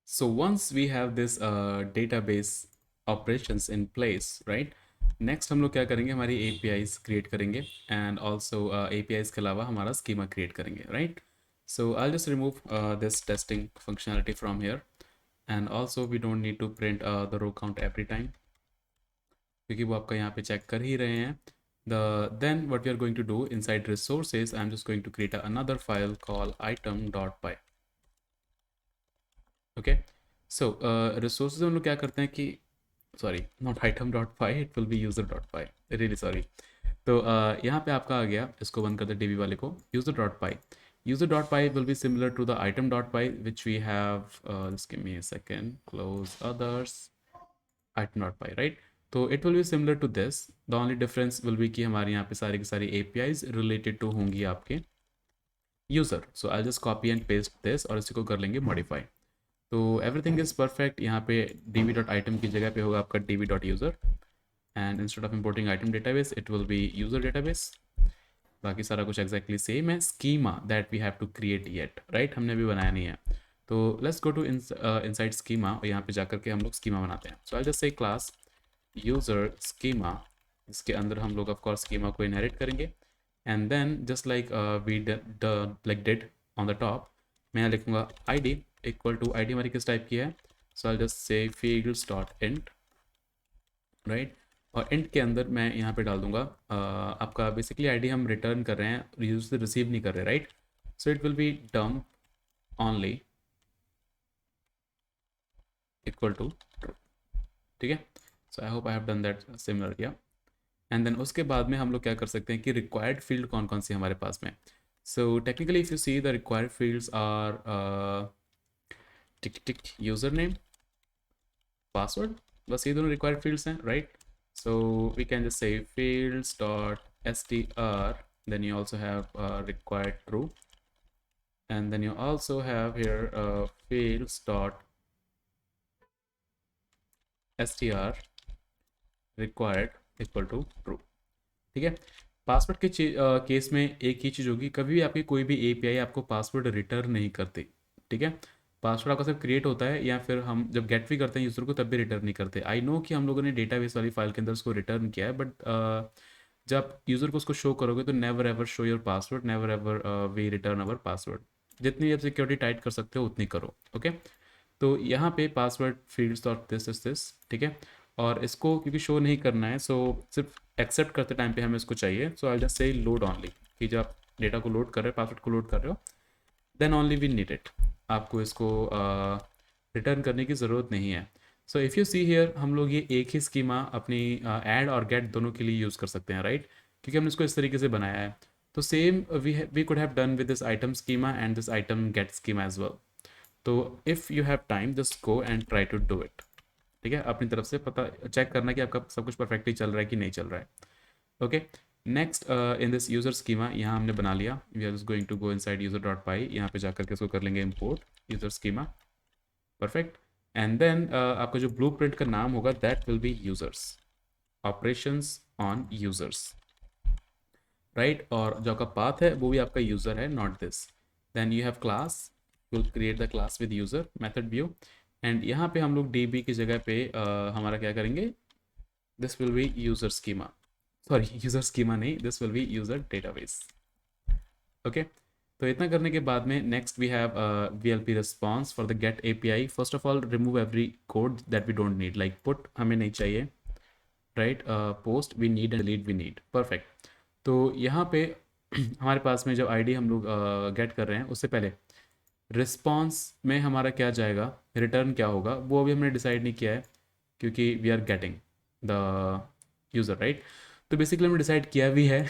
So once we have this database operations in place, right? Next हम लोग क्या करेंगे, हमारी APIs create करेंगे and also APIs के अलावा हमारा schema create करेंगे, right? So I'll just remove this testing functionality from here, and also we don't need to print the row count every time क्योंकि वो आपका यहाँ पे चेक कर ही रहे हैं. Then what we are going to do inside resources, I'm just going to create another file called item.py. Okay. So resources हम लोग क्या करते हैं कि sorry, not item dot py, it will be user dot py, really sorry. तो यहाँ पे आपका आ गया, इसको बंद कर दे डीबी वाले को. User dot py, user dot py will be similar to the item dot py which we have. Just give me a second, close others, item dot py, right. तो it will be similar to this. The only difference will be कि हमारे यहाँ पे सारी की सारी APIs related to होंगी आपके user. So I just copy and paste this और इसी को कर लेंगे मॉडिफाई. तो एवरीथिंग इज़ परफेक्ट. यहाँ पे db.item की जगह पे होगा आपका db.user, and instead of importing item database it will be user database. बाकी सारा कुछ एक्जैक्टली सेम है. Schema that we have to create yet, right, हमने अभी बनाया नहीं है. तो let's go to inside schema, और यहाँ पे जाकर के हम लोग स्कीमा बनाते हैं. So I just say class user schema, इसके अंदर हम लोग ऑफकोर्स स्कीमा को इनहेरिट करेंगे. And then just like we like did on the top, मैं लिखूँगा ID इक्वल टू ID हमारी किस टाइप की है. So I just say fields dot int, right. और इंट के अंदर मैं यहाँ पे डाल दूंगा आपका बेसिकली ID हम रिटर्न कर रहे हैं, यूज से रिसीव नहीं कर रहे, right. So it will be dump only equal to true. ठीक है. So I hope I have done that similar, yeah. And then उसके बाद में हम लोग क्या कर सकते हैं कि रिक्वायर्ड फील्ड कौन कौन सी हमारे पास में. So technically if you see the required fields are tick tick user name, password, बस ये दोनों रिक्वायर्ड फील्ड्स हैं, right. So we can just say fields dot str, then you also have required true, and then you also have here fields dot str required equal to true. ठीक है. Password के case में एक ही चीज़ होगी, कभी भी आपकी कोई भी API आपको पासवर्ड रिटर्न नहीं करती. ठीक है. पासवर्ड आपका सिर्फ क्रिएट होता है, या फिर हम जब गेट भी करते हैं यूज़र को तब भी रिटर्न नहीं करते. आई नो कि हम लोगों ने डेटाबेस वाली फाइल के अंदर उसको रिटर्न किया है, बट जब यूज़र को उसको शो करोगे तो never ever show your password, never ever we return our password. जितनी आप सिक्योरिटी टाइट कर सकते हो उतनी करो. ओके. तो यहाँ पे password fields dot this is this. ठीक है. और इसको क्योंकि शो नहीं करना है, सो सिर्फ एक्सेप्ट करते टाइम पे हमें इसको चाहिए. So I just say load only, कि जब आप डेटा को लोड कर रहे हो, पासवर्ड को लोड कर रहे हो, then only we need it. आपको इसको रिटर्न करने की ज़रूरत नहीं है. So if you see here, हम लोग ये एक ही स्कीमा अपनी ऐड और गेट दोनों के लिए यूज़ कर सकते हैं, राइट, क्योंकि हमने इसको इस तरीके से बनाया है. तो same we could have done with this item schema and this item get schema as well. तो if you have time just go and try to do it. ठीक है. अपनी तरफ से पता चेक करना कि आपका सब कुछ परफेक्टली चल रहा है कि नहीं चल रहा है. Okay. Next in this user schema, यहाँ हमने बना लिया. We are just going to go inside user dot py, यहाँ पे जाकर के इसको कर लेंगे import user schema. Perfect. And then आपका जो ब्लू प्रिंट का नाम होगा that will be users, operations on users, right. और जो आपका पाथ है वो भी आपका यूज़र है, not this. Then you have class, will create the class with user method view. And यहाँ पे हम लोग DB की जगह पे हमारा क्या करेंगे, this will be user schema, sorry user schema नहीं, this will be user database. Okay. तो इतना करने के बाद में next we have VLP response for the get API. First of all remove every code that we don't need, like put हमें नहीं चाहिए, right. Post we need and delete we need. Perfect. तो यहाँ पे हमारे पास में जब ID हम लोग गेट कर रहे हैं, उससे पहले रिस्पॉन्स में हमारा क्या जाएगा, रिटर्न क्या होगा, वो अभी हमने डिसाइड नहीं किया है, क्योंकि we are getting the user, right. तो बेसिकली हमने डिसाइड किया भी है.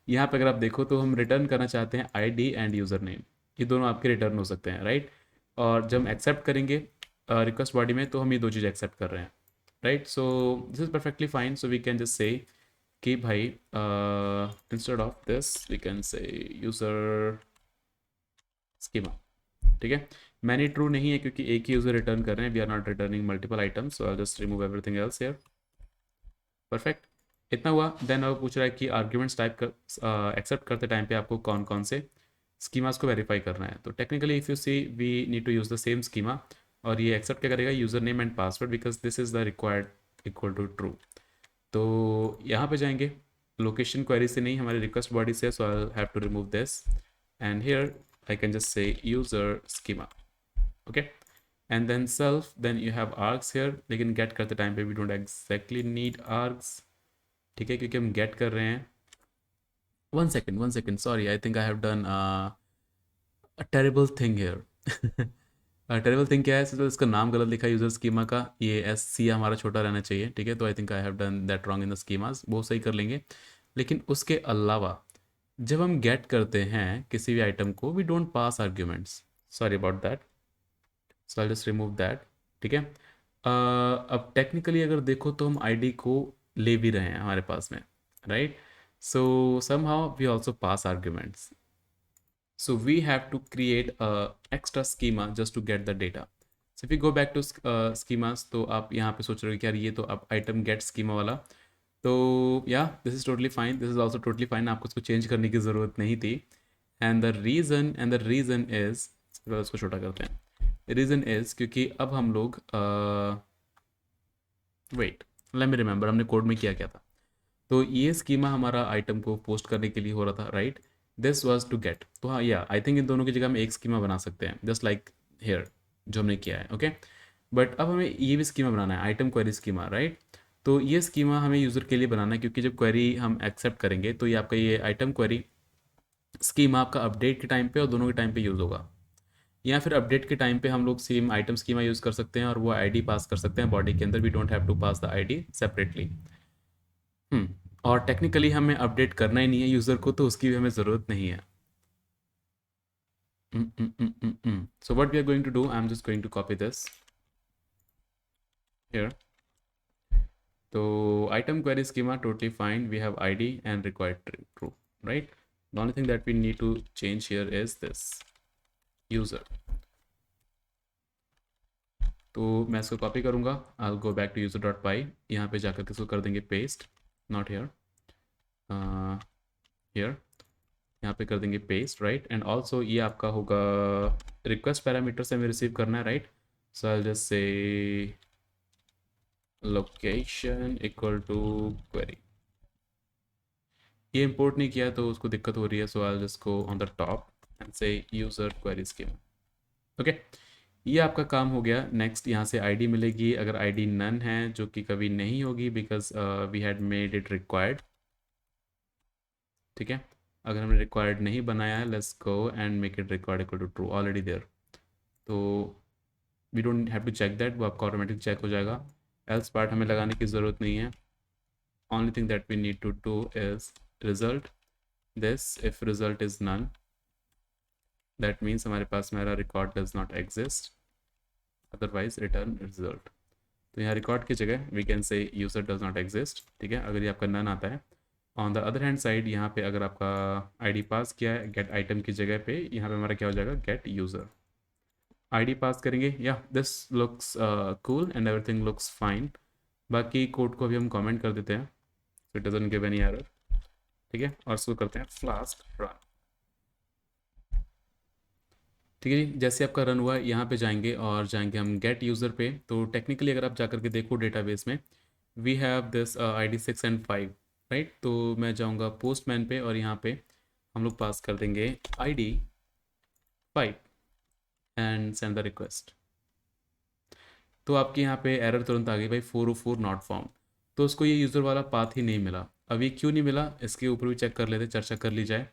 यहाँ पे अगर आप देखो तो हम रिटर्न करना चाहते हैं ID एंड यूज़र नेम, ये दोनों आपके रिटर्न हो सकते हैं, राइट. और जब हम एक्सेप्ट करेंगे रिक्वेस्ट बॉडी में, तो हम ये दो चीज़ एक्सेप्ट कर रहे हैं, right. So this is perfectly fine. So we can just say कि भाई instead of this we can say user schema. ठीक है. मैनी ट्रू नहीं है क्योंकि एक ही यूज़र रिटर्न कर रहे हैं, we are not returning multiple items. So I just remove everything else here. Perfect. इतना हुआ. देन अब पूछ रहा है कि आर्ग्यूमेंट्स टाइप कर एक्सेप्ट करते टाइम पे आपको कौन कौन से स्कीमास को वेरीफाई करना है. तो technically if you see we need to use the same schema, और ये एक्सेप्ट क्या करेगा, user name and password, because this is the required equal to true. तो यहाँ पे जाएंगे, लोकेशन क्वेरी से नहीं, हमारे रिक्वेस्ट बॉडी से, so I have to remove this and here I can just say user schema, okay. And then self, then you have args here, लेकिन get करते टाइम पे we don't exactly need args, ठीक है, क्योंकि हम get कर रहे हैं। One second, sorry, I think I have done a terrible thing here. Terrible thing क्या है, तो इसका नाम गलत लिखा है यूजर स्कीमा का, ये एस सी हमारा छोटा रहना चाहिए, ठीक है। तो आई think I have done that wrong in the schemas, वो सही कर लेंगे। लेकिन उसके अलावा जब हम गेट करते हैं किसी भी आइटम को, we don't pass arguments, sorry about that, so I just remove that, ठीक है। अब टेक्निकली अगर देखो तो हम आईडी को ले भी रहे हैं हमारे पास में, right. So somehow we also pass arguments, so we have to create a extra schema just to get the data. So if we go back to schemas, तो आप यहाँ पे सोच रहे हो कि यार ये तो आप item get schema वाला, तो yeah, this is totally fine, this is also totally fine, आपको इसको चेंज करने की ज़रूरत नहीं थी। and the reason is, उसको छोटा करते हैं, रीज़न इज़ क्योंकि अब हम लोग वेट, लेट मी रिमेंबर हमने कोड में किया क्या था। तो ये स्कीमा हमारा आइटम को पोस्ट करने के लिए हो रहा था, right. This was to get, तो हाँ या आई थिंक इन दोनों की जगह हम एक स्कीमा बना सकते हैं, जस्ट लाइक हेयर जो हमने किया है, ओके। बट अब हमें ये भी स्कीमा बनाना है, आइटम क्वेरी स्कीमा, राइट। तो ये स्कीमा हमें यूज़र के लिए बनाना है, क्योंकि जब क्वेरी हम एक्सेप्ट करेंगे तो ये आपका ये आइटम क्वेरी स्कीमा आपका अपडेट के टाइम पे और दोनों के टाइम पे यूज़ होगा, या फिर अपडेट के टाइम पे हम लोग सेम आइटम स्कीमा यूज़ कर सकते हैं और वो आईडी पास कर सकते हैं बॉडी के अंदर, we don't have to pass the ID separately. और टेक्निकली हमें अपडेट करना ही नहीं है यूज़र को, तो उसकी भी हमें ज़रूरत नहीं है। So what we are going to do, I'm just going to copy this here. So item query schema totally fine, we have ID and required true, right. The only thing that we need to change here is this user. तो मैं इसको copy करूँगा, I'll go back to user.py, यहाँ पे जाकर इसको कर देंगे पेस्ट, नॉट here, here यहाँ पे कर देंगे पेस्ट, राइट। एंड ऑल्सो ये आपका होगा रिक्वेस्ट पैरामीटर से हमें रिसीव करना है, right. So I just say location equal to query, ये इंपोर्ट नहीं किया तो उसको दिक्कत हो रही है, so I just go on the top and say user query schema, okay. ये आपका काम हो गया। नेक्स्ट यहाँ से आईडी मिलेगी, अगर आईडी नन है, जो कि कभी नहीं होगी because we had made it required, ठीक है। अगर हमने रिक्वायर्ड नहीं बनाया है, let's go and make it required equal to true already there, तो we don't have to check that, वो आपका ऑटोमेटिक चेक हो जाएगा। एल्स पार्ट हमें लगाने की ज़रूरत नहीं है, only thing that we need to do is result this, if result is none that means हमारे पास मेरा record does not exist, otherwise return result. तो यहाँ रिकॉर्ड की जगह we can say user does not exist, ठीक है, अगर ये आपका नन आता है। On the other hand side यहाँ पे अगर आपका आईडी पास किया है गेट आइटम की जगह पे, यहाँ पे हमारा क्या हो जाएगा, गेट यूज़र, आईडी पास करेंगे। या this looks cool and everything looks fine. बाकी कोड को अभी हम कमेंट कर देते हैं, so it doesn't give any error, ठीक है। और इसको करते हैं फ्लास्क रन, ठीक है जी। जैसे आपका रन हुआ, यहाँ पे जाएंगे और जाएंगे हम गेट यूज़र पे। तो टेक्निकली अगर आप जाकर के देखो डेटाबेस में, we have this ID 6 and 5, राइट। तो मैं जाऊँगा पोस्टमैन पे और यहाँ पे हम लोग पास कर देंगे ID 5 and send the request. तो आपके यहाँ पे एरर तुरंत आ गई भाई, 404 नॉट फाउंड, तो उसको ये यूज़र वाला पाथ ही नहीं मिला। अब ये क्यों नहीं मिला, इसके ऊपर भी चेक कर लेते, चर्चा कर ली जाए।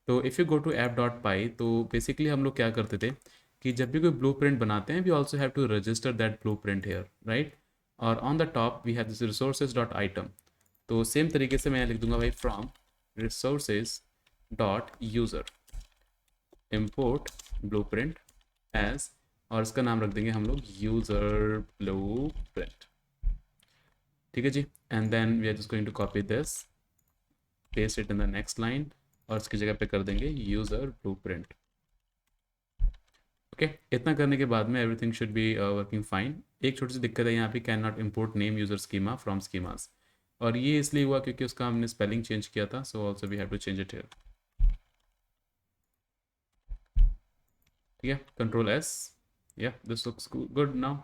तो if you go to app.py, तो बेसिकली हम लोग क्या करते थे कि जब भी कोई ब्लूप्रिंट बनाते हैं, we also have to register that blueprint here, right. और on the top we have this resources dot item, तो सेम तरीके से मैं लिख दूंगा भाई from resources dot user import blueprint as, और इसका नाम रख देंगे हम लोग यूज़र ब्लूप्रिंट, ठीक है जी। And then we are just going to copy this, paste it in the next line, और इसकी जगह पे कर देंगे यूज़र ब्लूप्रिंट, ओके। इतना करने के बाद में everything should be working fine. एक छोटी सी दिक्कत है यहाँ पे, can not import name user schema from schemas, और ये इसलिए हुआ क्योंकि उसका हमने स्पेलिंग चेंज किया था, so also we have to change it here, ठीक है। कंट्रोल S, या दिस लुक्स गुड नाउ।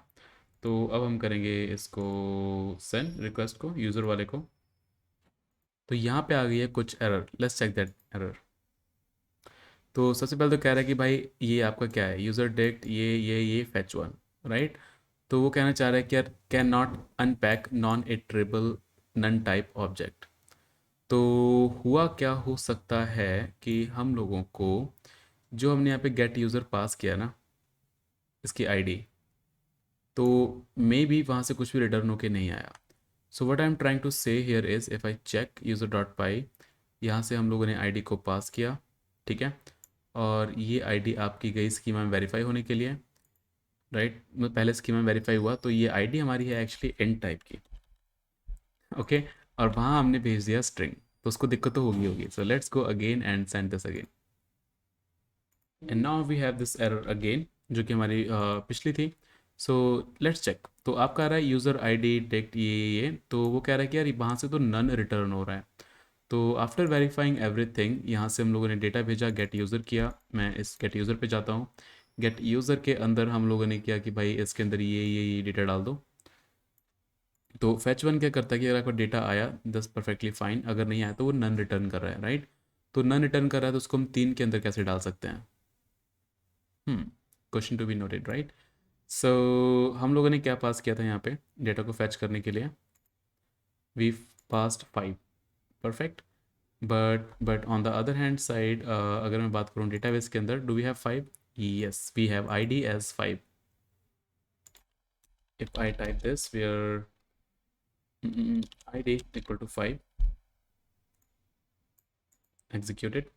तो अब हम करेंगे इसको सेंड रिक्वेस्ट को यूज़र वाले को। तो यहाँ पे आ गई है कुछ error, let's check that error. तो सबसे पहले तो कह रहा है कि भाई ये आपका क्या है, यूज़र डिक्ट ये फैच वन, राइट। तो वो कहना चाह रहा है कि यार can not unpack non iterable none type object. तो हुआ क्या हो सकता है कि हम लोगों को जो हमने यहाँ पे गेट यूज़र पास किया ना, इसकी आईडी, तो मे बी वहाँ से कुछ भी रिटर्न होके नहीं आया। So what I am trying to say here is if I check user dot py, यहाँ से हम लोगों ने आईडी को पास किया, ठीक है। और ये आईडी आपकी गई स्कीमा में वेरीफाई होने के लिए, राइट। पहले स्कीमा में वेरीफाई हुआ तो ये आईडी हमारी है एक्चुअली एन टाइप की, ओके। और वहाँ हमने भेज दिया स्ट्रिंग, तो उसको दिक्कत तो होगी। So let's go again and send this again, and now we have this error again, जो कि हमारी पिछली थी। So let's check. तो आप कह रहा है यूज़र आईडी टेक्ट ये, तो वो कह रहा है कि यार वहाँ से तो नन रिटर्न हो रहा है। तो आफ्टर वेरीफाइंग एवरीथिंग, यहाँ से हम लोगों ने डेटा भेजा, गेट यूज़र किया। मैं इस गेट यूज़र पे जाता हूँ। गेट यूज़र के अंदर हम लोगों ने किया कि भाई इसके अंदर ये डेटा डाल दो। तो फैच वन क्या करता है कि अगर आपका डेटा आया दस परफेक्टली फाइन, अगर नहीं आया तो वो नन रिटर्न कर रहा है, राइट। तो नन रिटर्न कर रहा है तो उसको हम तीन के अंदर कैसे डाल सकते हैं? Question to be noted, right. सो हम लोगों ने क्या पास किया था यहाँ पे डेटा को फैच करने के लिए? We passed 5, perfect. But on the other hand side, अगर मैं बात करूँ डेटाबेस के अंदर, do we have 5? Yes, we have ID as 5। If I type this where id equal to 5, executed,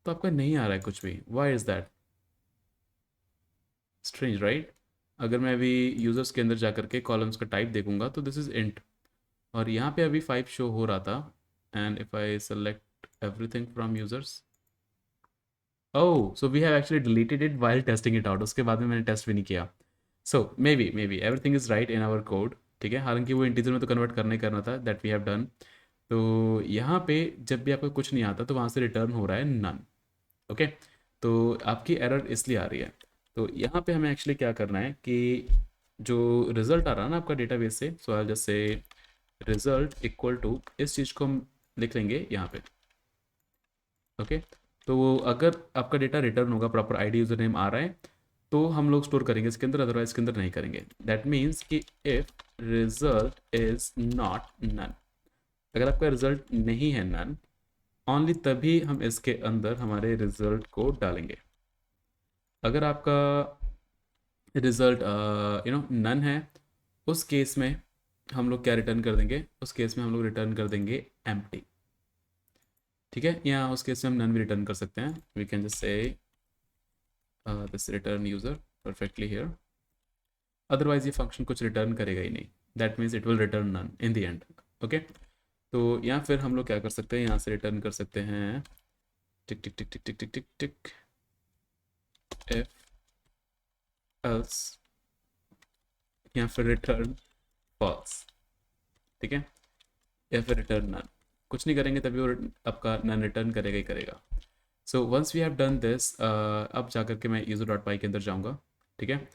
तो आपका नहीं आ रहा है कुछ भी। Why is that strange, right. अगर मैं अभी यूज़र्स के अंदर जा करके कॉलम्स का टाइप देखूंगा तो दिस इज़ इंट, और यहाँ पे अभी 5 शो हो रहा था। And if I select everything from users, oh so we have actually deleted it while testing it out. उसके बाद में मैंने टेस्ट भी नहीं किया। So maybe everything is right in our code, ठीक है। हालांकि वो इंटीजर में तो कन्वर्ट करना ही करना था, दैट वी हैव डन। तो यहाँ पे जब भी आपको कुछ नहीं आता तो वहाँ से रिटर्न हो रहा है नन, ओके। तो आपकी एरर इसलिए आ रही है। तो यहाँ पे हमें एक्चुअली क्या करना है कि जो रिजल्ट आ रहा है ना आपका डेटाबेस से, so I just say result equal to, इस चीज़ को हम लिख लेंगे यहाँ पे, ओके। तो वो अगर आपका डेटा रिटर्न होगा, प्रॉपर आईडी यूजर नेम आ रहा है, तो हम लोग स्टोर करेंगे इसके अंदर, अदरवाइज इसके अंदर नहीं करेंगे। दैट मीन्स कि if result is not none, अगर आपका रिजल्ट नहीं है नन, ओनली तभी हम इसके अंदर हमारे रिजल्ट को डालेंगे। अगर आपका रिजल्ट नन है, उस केस में हम लोग क्या रिटर्न कर देंगे? उस केस में हम लोग रिटर्न कर देंगे एम्प्टी, ठीक है। या उस केस में हम नन भी रिटर्न कर सकते हैं। We can just say this return user perfectly here, otherwise ये फंक्शन कुछ रिटर्न करेगा ही नहीं, that means it will return none in the end, okay. तो या फिर हम लोग क्या कर सकते हैं, यहाँ से रिटर्न कर सकते हैं टिक टिक टिक टिक टिक टिक टिक टिक इफ एल्स, या फिर रिटर्न फॉल्स, ठीक है। या फिर रिटर्न नन, कुछ नहीं करेंगे तभी वो आपका नन रिटर्न करेगा ही करेगा। So once we have done this, अब जा करके मैं यूजर डॉट पाई के अंदर जाऊँगा, ठीक है।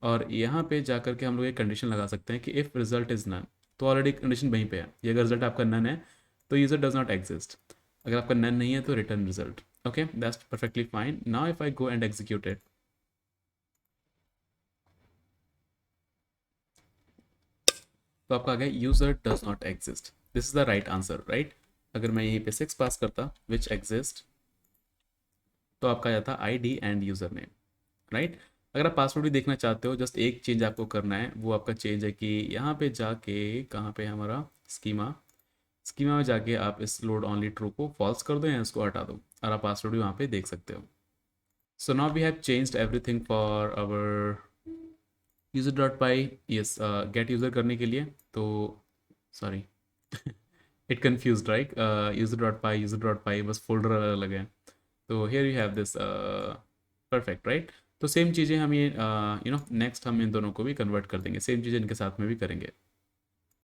और यहाँ पे जा करके हम लोग एक कंडीशन लगा सकते हैं कि इफ़ रिजल्ट इज़ नन, तो ऑलरेडी कंडीशन वहीं पे है। ये अगर रिजल्ट आपका नन है तो यूज़र डज नॉट एग्जिस्ट, अगर आपका नन नहीं है तो return result, okay. That's perfectly fine. Now if I go and execute it, तो आपका आ गया user does not exist. This is the right answer, right. अगर मैं यहीं पे 6 पास करता विच एग्जिस्ट, तो आपका आ जाता I D end user name, right. अगर आप पासवर्ड भी देखना चाहते हो, जस्ट एक चेंज आपको करना है। वो आपका चेंज है कि यहाँ पे जाके, कहाँ पे है हमारा स्कीमा, स्कीमा में जाके आप इस लोड ऑनली ट्रू को फॉल्स कर दो या इसको हटा दो, और आप पासवर्ड भी वहाँ पे देख सकते हो। So now we have changed everything for our user dot py, yes, get user करने के लिए। तो sorry it confuse, right. User dot py बस फोल्डर अलग अलग है। तो here you have this perfect, right. तो सेम चीज़ें हम ये नेक्स्ट हम इन दोनों को भी कन्वर्ट कर देंगे, सेम चीज़ें इनके साथ में भी करेंगे।